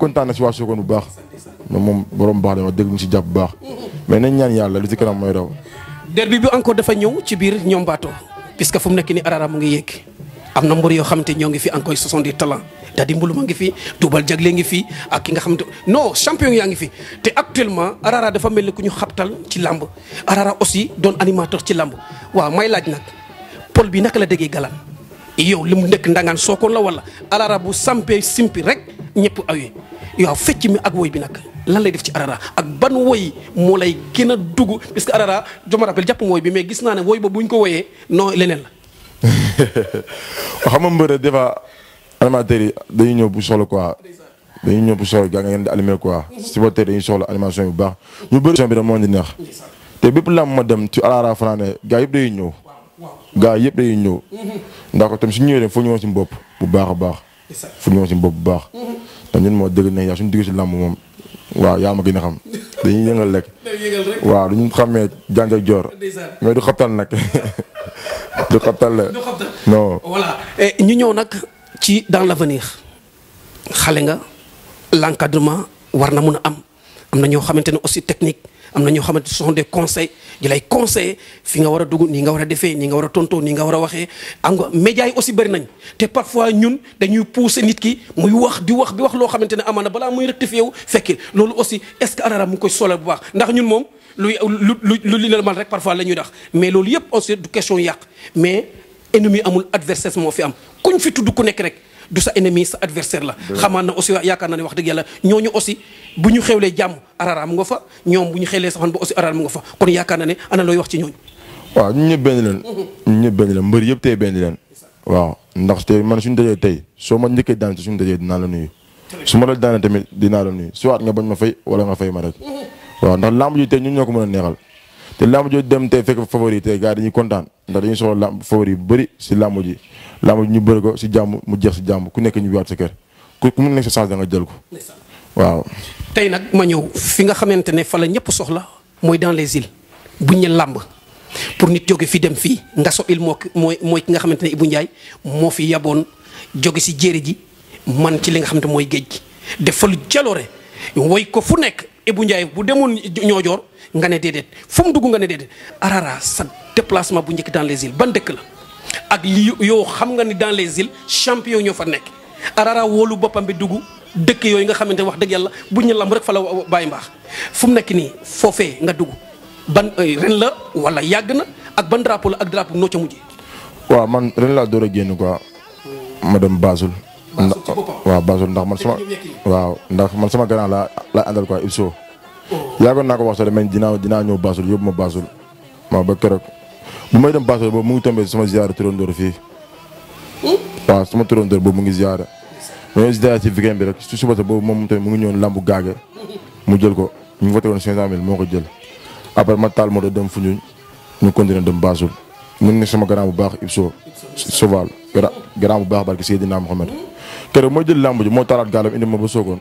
kontaan na si waa Sokone bu baax moom borom baax la wax dëgg mu si jàpp bu baax mais nañ ñaan yàlla li ci kanam mooy raw. derby bi encore dafa ñëw ci biir ñoom Bato puisque fu mu nekk ni Arara mu ngi yéeg am na mbër yoo xamante ñoo ngi fi encore 70 talents daal di mbulu ma ngi fi Toubal Jagle ngi fi ak ki nga xamante non champion yaa ngi fi te actuellement Arara dafa mel ni ku ñu xabtal ci làmb Arara aussi doon animateur ci làmb waaw may laaj nag Paul bi naka la déggee galan yow li mu nekk ndangaan Sokone la wala Arara bu sampee simpi rek ñëpp awee yow fecc mi ak woy bi nag lan lay def ci Arara ak ban woy moo lay gën a dugg parce que Arara je me rappelle jàpp woy bi mais gis naa ne woy ba bu ñu ko woyee non leneen la. xam nga mbër des fois animateurs yi dañuy ñëw bu soxla quoi dañuy ñëw bu soxla gaa nga ngeen di animer quoi supporter dañuy soxla animation bu baax ñu bëri bi da moo di neex te bépp lamb ma dem ci Arara fanaane gaa yëpp day ñëw gaa yëpp day ñëw ndax ko tam su ñëwee foo ñëwoon si bopp bu baax a baax fu ñëwoon si bopp bu baax ndax ñun moo dëgg ne yaa suñu digg si lamb moom waaw yaa ma gën a xam dañuy yëngal lekk waaw duñu xamee janj ak joor mais du xabtal nag du xabtal la non voilà ñu ñëw nag ci dans l'avenir xale nga l'encadrement war na mun a am na ñoo xamante ne aussi technique am na ñoo xamante ce sont des conseils di lay conseiller fi nga war a dugg nii nga war a defee nii nga war a tontoo nii nga war a waxee am nga médias yi aussi bëri nañ te parfois ñun dañuy pousser nit ki muy wax di wax loo xamante ne amaana balaa muy rectifier wu fekk loolu aussi est-ce que Arara mu ngi koy solal bu baax ndax ñun moom lu li la mal rek parfois la ñuy dax mais loolu yëpp aussi du question yàq mais ennemi amul adversaire moo fi am kuñ fi tudd ku nekk rek du sa ennemi sa adversaire la xamaan na aussi yaakaar naa ne wax dëgg yàlla ñooñu aussi bu ñu xewlee jàmm Arara mu nga fa ñoom bu ñu xewlee saxoon ba aussi Arara mu nga fa kon yaakaar naa ne ana looy wax ci ñooñu waaw ñun ñëpp benn leen ñun ñëpp benn leen mbër yëpp tey benn leen waaw ndax te man suñu dajee tey soo ma njëkkee daan suñu dajee dinaa la nuyu su ma la daanee tamit dinaa la nuyu soit nga bañ ma fay wala nga fay ma rek waaw ndax lamb ji tey ñun ñoo ko mën a neexal te lamb ji dem tey fekk favori tey gars dañuy kontaan ndax dañuy soxla lamb favori bu bëri si lamb ji ñu bëri ko si jàmm mu jeex si jàmm ku nekk ñu waat sa kër ku mu nekk sa chance da nga jël ko waaw. tey nag ma ñëw fi nga xamante ne fa la ñëpp soxla mooy dans les îles buñ ne làmb pour nit jóge fi dem fii Ngaso Île mooy ki nga xamante ne Ibou Ndiaye moo fi yaboon jóge si jéeri ji man ci li nga xamante mooy géej gi def fa lu jaloore woy ko fu nekk Ibou Ndiaye bu demoon ñoojoor nga ne déedéet fu mu dugg nga ne déedéet Arara sa déplacement bu njëkk dans les îles ban dëkk la ak li yow xam nga ni dans les îles champion ñoo fa nekk Arara wóolu boppam bi dugg dëkk yooyu nga xamante wax dëgg yàlla buñ ñu lamb rek fa la bàyyi mbaax fu mu nekk nii foofee nga dugg ban ren la wala yàgg na ak ban drapeau la ak drapeau noo ca mujjee. waaw man ren laa door a génn quoi ma dem Basel. waaw Basel ndax man sama waaw ndax man sama grand laa àndal quoi Ibso. yàggoon naa ko wax sax mais dinaa ñëw Basel yóbbu ma Basel waaw ba keroog bu may dem Basel boobu mu ngi tombé sama ziyaara turandoor fii waaw sama turandoor boobu mu ngi ziyaara mais ziyaara ci weekend bi rek su suba sa boobu moom tamit mu ngi ñëwoon lambu gaage mu jël ko ñu voté woon 500 000 moo ko jël après ma taal moo doon dem fu ñu continuer dem Basel mu ne sama grand bu baax Ibso Soval grand bu baax barki Seydina Mohamed keroog moo jël lamb ji moo taalaat gaalam indi ma ba Sokone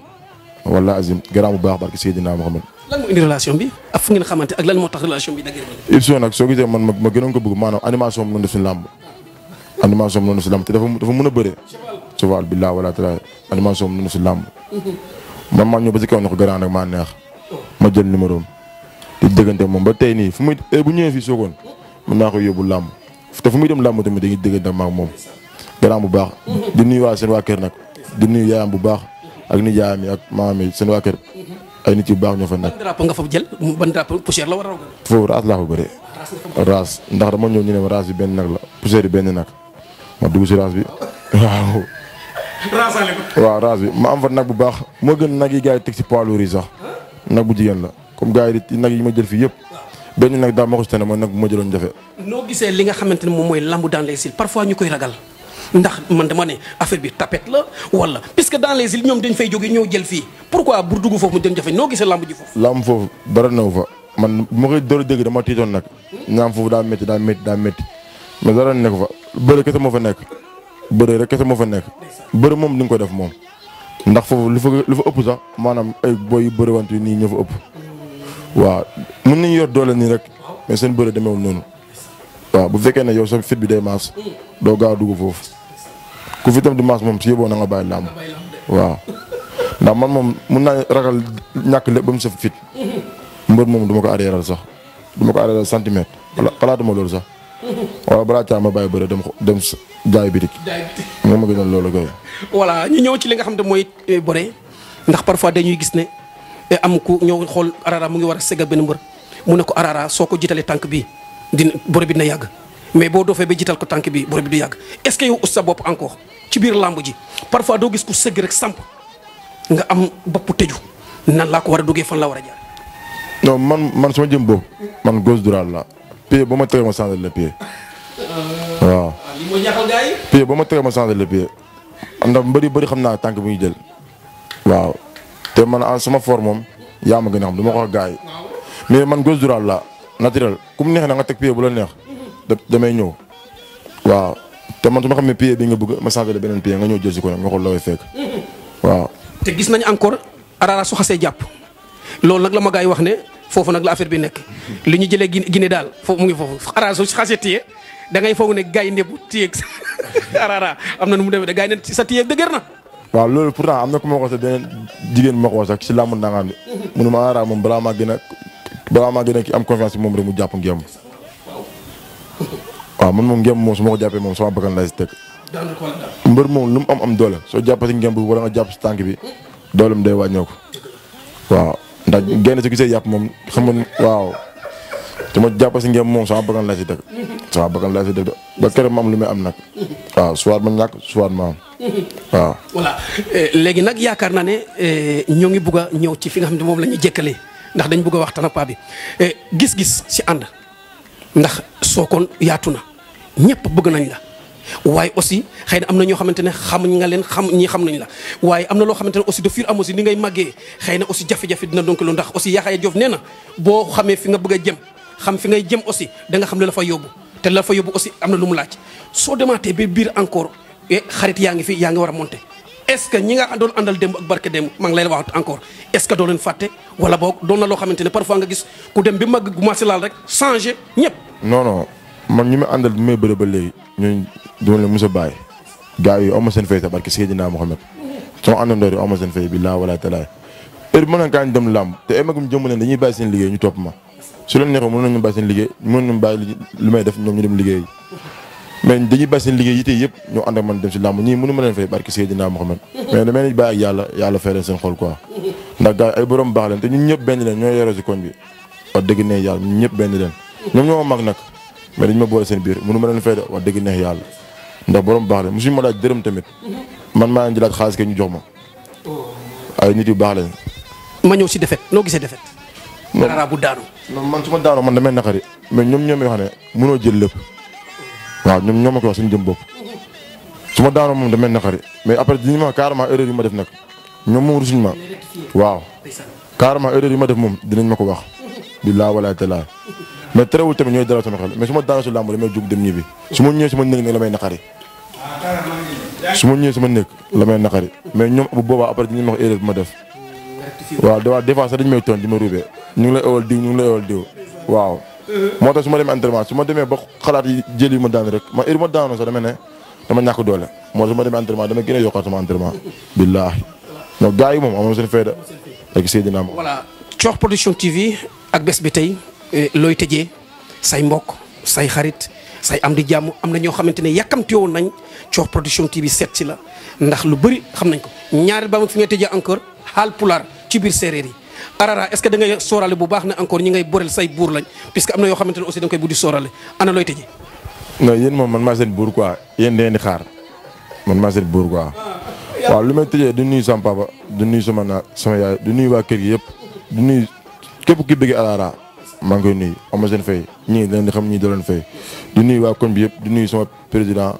wala azim grand bu baax barki Seydina Mohamed. lan moo indi relation bi ak fu ngeen xamante ak lan moo tax relation bi dëgg Ibso nag soo gisee man ma gënoon ko bëgg maanaam animation mu noonu def si làmb animation mu noonu si làmb te dafa mën a bëree Soval billaa wala taala animation mu noonu si làmb man maa ñëw ba si kaw ne ko grand nag maa neex ma jël numéro am di déggante moom ba tey nii fu muy bu ñëwee fii Sokone mën naa ko yóbbu làmb te fu muy dem làmb tamit dañuy déggante ma ak moom grand bu baax di nuyu waa seen waa kër nag di nuyu yaayam bu baax ak ni yaayam yi ak maam yi seen waa kër ay nit yu baax ñoo fa nekk. ban drapeau nga fa jël ban drapeau poussière la war a. foofu raas laa fa bëre. raas ndax dama ñëw ñu ne ma raas bi benn nag la poussière bi benn nag ma dugg si raas bi waaw. raasaale ko. waaw raas bi ma am fa nag bu baax moo gën nag yi gars yi teg si poids lourd yi sax nag bu jigéen la comme gars yi nag yi ma jël fii yëpp benn nag daal ma ko si tane mooy nag bu ma jëloon jafe. noo gisee li nga xamante ne moom mooy lamb dans les îles parfois ñu koy ragal. ndax man dama ne affaire bi tapette la wala puisque dans les îles ñoom dañ fay jóge ñoo jël fii pourquoi bu dugg foofu mu dem jafe noo gisee lamb ji foofu. lamb foofu dara newu fa man bu ma koy door a dégg dama tiitoon nag ñaam foofu daa métti mais dara nekk fa bëre kese moo fa nekk bëre rek kese moo fa nekk bëre moom di nga ko def moom ndax foofu lu fa ëpp sax maanaam ay boy yu bëre wantu nii ñoo fa ëpp waaw mën nañu yor doole nii rek mais seen bëre demeewul noonu waaw bu fekkee ne yow sa fit bi day maas doo gaaw a dugg foofu ku fi tam di maas moom si yóbboo na nga bàyyi làmb waaw ndax man moom mun naa ragal ñàkk lépp ba mu saf fit. mbër moom du ma ko arriéral sax du ma ko arriéral centimètre. xalaatuma loolu sax. wala balaa caa ma bàyyi bëre dem jaay bitik. moom ma gënal loolu kay. voilà ñu ñëw ci li nga xam ne mooy bëre ndax parfois dañuy gis ne am ku ñëw xool Arara mu ngi war a segal benn mbër mu ne ko Arara soo ko jiitalee tànk bi dina bëre bi dina yàgg mais boo doofee ba jiital ko tànk bi bëre bi du yàgg est-ce que yow us sa bopp encore ci biir làmb ji parfois doo gis ku sëgg rek samp nga am bopp tëju nan laa ko war a duggee fan la war a jaar. non man sama jëm boobu man gauche droite la pied ba ma tëgee ma changer le pied. waaw li mooy jaaxal gars yi. pied ba ma tëgee ma changer le pied ndax bëri xam naa tànk bu ñuy jël. waaw te man sama for moom yaa ma gën a xam du ma ko wax gars yi mais man gauche droite la naturel ku mu neexee na nga teg pied bu la neex damay ñëw. waaw te man su ma xam ne pied bi nga bëgg ma changer beneen pied nga ñëw jël si ko nag nga xool looy fekk. waaw te gis nañu encore Arara su xasee jàpp loolu nag la ma gars yi wax ne foofu nag la affaire bi nekk li ñu jëlee Guinée daal foofu mu ngi foofu Arara su xasee téye da ngay foog ne gaynde bu téye Arara am na nu mu demee da gaynde sa téye dëgër na. waaw loolu pourtant am na ku ma ko wax beneen jigéen bi ma ko wax sax si làmb nangaan bi mu ne ma Arara moom balaa maa gën a ki am confiance bi moom rek mu jàpp ngemb. waaw man moom ngemb moom su ma ko jàppee moom sama bakkan lay si teg. mbër moom lu mu am doole soo jàppee si ngemb bi wala nga jàpp si tànk bi doolem day wàññeeku. waaw ndax génn su gisee yàpp moom xam nga waaw su ma jàppee si ngemb moom sama bakkan lay si teg. sama bakkan lay si teg ba keroog ma am lu may am nag. waaw soit ma ñàkk soit ma am. waaw. voilà léegi nag yaakaar naa ne ñoo ngi bugg a ñëw ci fi nga xam ne moom la ñuy jëkkalee ndax dañ bugg a waxtaan ak paa bi gis-gis si ànd ndax Sokone yaatu na ñëpp bëgg nañ la waaye aussi xëy na am na ñoo xamante ne xamuñ nga leen xam nañ la waaye am na loo xamante ne aussi de fur am aussi ni ngay màggee xëy na aussi jafe-jafe dina donc lu ndax aussi Yaxya Joof nee na boo xamee fi nga bëgg a jëm xam fi ngay jëm aussi da nga xam ne la fa yóbbu te la fa yóbbu aussi am na lu mu laaj soo demaatee ba biir encore xarit yaa ngi fi yaa ngi war a monter est-ce que ñi nga doon àndal démb ak barke démb maa ngi lay wax encore est-ce que doo leen fàtte wala boog doon na loo xamante ne parfois nga gis ku dem bi mag commencé laal rek changé ñëpp. non man ñi may àndal bi may bëre ba léegi ñooñu duma leen mos a bàyyi gars yi aw ma seen fay sax barke Seydina Mohamed sama àndandoor yi aw ma seen fay billaahi wala talaay heure bi mën nañ kaa ñu dem làmb te ay magum jëmm leen dañuy bàyyi seen liggéey ñu topp ma su leen neexee mën nañu bàyyi seen liggéey mën nañu bàyyi li may def ñoom ñu dem liggéey mais dañuy bàyyi seen liggéey yite yëpp ñoo ànd ak man dem si làmb ñii mënu ma leen fay barke Seydina Mohamed mais damay nañ bàyyi ak yàlla fay leen seen xol quoi ndax gars yi ay borom baax leen te ñun ñëpp benn leen ñoo yoroo si koñ bi wax dëgg neex yàlla ñun ñëpp benn leen ñoom ñoo ma mag nag mais dañu ma boole seen biir mënu ma leen fay de wax dëgg neex yàlla ndax borom baax leen mosuñu ma laaj dërëm tamit man maa ngi jëlaat xaalis ke ñu jox ma ay nit yu baax leen. ma ñëw si defet noo gisee defet. Arara bu daanu. non man su ma daanoo man damay naqari mais ñoom ñoo may wax ne mënoo jël lépp waaw ñoom ñoo ma ko wax suñu jëm bopp su ma daanoo moom damay naqari mais après diñu ma carrément erreur yi ma def nag ñoom moom rusuñu ma waaw carrément erreur yi ma def moom dinañ ma ko wax billaahi walaay talaay mais terewul tamit ñooy dalal sama xel mais su ma daanoo si làmb damay jóg dem ñibbi su ma ñëwee sama néeg nag la may naqari su ma ñëwee sama néeg la may naqari mais ñoom bu boobaa après dinañ ma wax erreur bi ma def waaw des fois sax dañu may toon di ma ruubee ñu ngi lay ewal diw ñu ngi lay ewal diw waaw moo tax su ma demee entraînement su ma demee ba xalaat yi jël yi ma daan rek ma heure ma daanoo sax dama ne dama ñàkk doole moo tax su ma demee entraînement dama gën a yokkaat sama entraînement billaahi non gars yi moom amoon seen fayda ak Seydina ma voilà Cox Production TV ak bés bi tey looy tëjee say mbokk say xarit say am di jàmm am na ñoo xamante ne yàkkamti woon nañ Cox Production TV seet si la ndax lu bëri xam nañ ko ñaari ba fi nga tëjee encore xaal pulaar ci biir séeréer yi Arara est-ce que da ngay sóorale bu baax ne encore ñi ngay boreel say buur lañ puisque am na yoo xamante ne aussi da nga koy buddi sóorale ana looy tëjee. non yéen moom man maa seen buur quoi yéen da ngeen di xaar man maa seen buur quoi waaw lu may tëjee du nuyu sama papa du nuyu sama yaay du nuyu waa kër gi yëpp du nuyu képp ki bëgg Arara maa ngi koy nuyu am na seen fay ñii da leen di xam ñii doo leen fay du nuyu waa koñ bi yëpp du nuyu sama président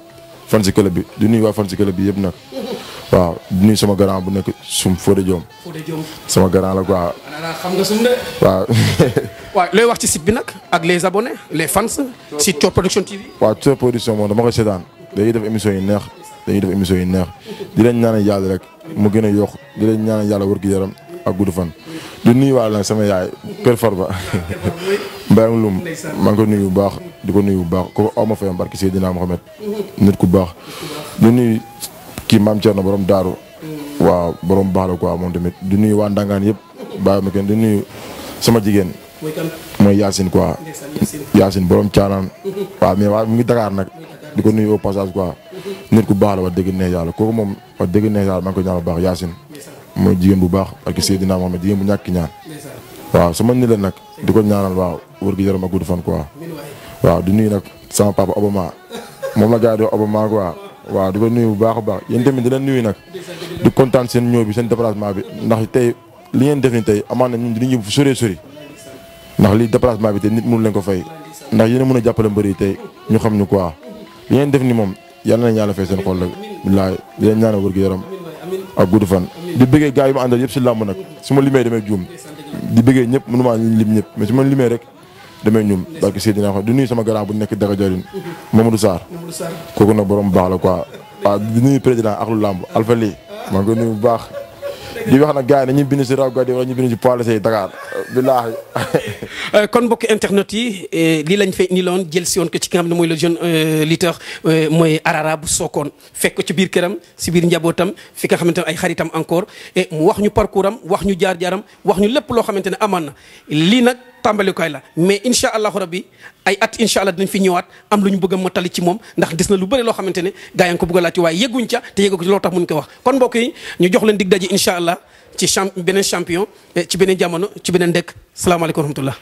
fan si club bi du nuyu waa fan si club bi yëpp nag waaw du nuyu sama grand bu nekk sum Fodé Diom sama grand la quoi. xam nga sum de. waaw. waaw looy wax ci site bi nag ak les abonnés les fans site Cox Production TV. waaw Cox Production moom dama koy seetaan dañuy def émission yi neex di leen ñaanal yàlla rek mu gën a yokk di leen ñaanal yàlla wër gi yaram ak gudd fan. du nuyuwaale nag sama yaay Kër Farba Mbayang Loum maa ngi ko nuyu bu baax di ko nuyu bu baax ko aw ma fayam barki Seydina Mohamed nit ku baax du nuyu kii maam Thierno borom Daaru waaw borom baax la quoi moom tamit di nuyu waa Ndangaan yëpp bàyyi ma kenn di nuyu sama jigéen. mooy Yacine quoi. Yacine borom caanaan. waaw mais waaw mu ngi Dakar nag. di ko nuyu au passage quoi. nit ku baax la wax dëgg neex yàlla kooku moom wax dëgg neex yàlla maa ngi koy ñaanal bu baax Yacine. mooy jigéen bu baax ak Seydina Mohamed jigéen bu ñàkk ñaan. waaw sama nit la nag di ko ñaanal waaw wër gi yaram ak gudd fan quoi. waaw di nuyu nag sama papa Obama moom la gars yi di wax Obama quoi. waaw di ko nuyu bu baax a baax yéen tamit di leen nuyu nag di kontaan seen ñëw bi seen déplacement bi ndax tey li ngeen def ni tey amaan na ñun dinañu ñëw fu sori sori ndax lii déplacement bi tey nit mënu leen ko fay ndax yéen a mën a jàppale mbër yi tey ñu xam ñu quoi li ngeen def ni moom yàlla nañ yàlla fay seen xol rek bilaay di leen ñaanal wër gu yaram ak gudd fan di bëggee gars yi ma àndal yëpp si làmb nag su ma limee damay juum di bëggee ñëpp mënumaa lim ñëpp mais su ma limee rek damay ñum parce que Seydina wax du nuyu sama grand bu nekk Daga Jarin Mamadou Sarr kooku nag borom baax la quoi waaw di nuyu président ak lu làmb Alpha Ly maa ngi koy nuyu bu baax di wax nag gars yi nañuy bind si raw gàddi wala ñu bind si poids léger Dakar billaahi kon mbokki internet yi lii lañ fay ni loon jël si woon ko ci ki nga xam ne mooy le jeune lutteur mooy Arara bu Sokone fekk ko ci biir këram si biir njabootam fi nga xamante ne ay xaritam encore et mu wax ñu parcours am wax ñu jaar-jaaram wax ñu lépp loo xamante ne amaan na lii nag tàmbalikaay la mais incha allahu rabbi ay at incha allah dinañ fi ñëwaat am lu ñu bëgg a motali ci moom ndax gis na lu bëri loo xamante ne gaa yi nga ko bëgg a laaj waaye yegguñ ca te yeggu ko ci loo tax mun ko wax kon mbokk yi ñu jox leen dig daje incha allah ci beneen champion ci beneen jamono ci beneen dëkk salaamaaleykum wa rahmatullah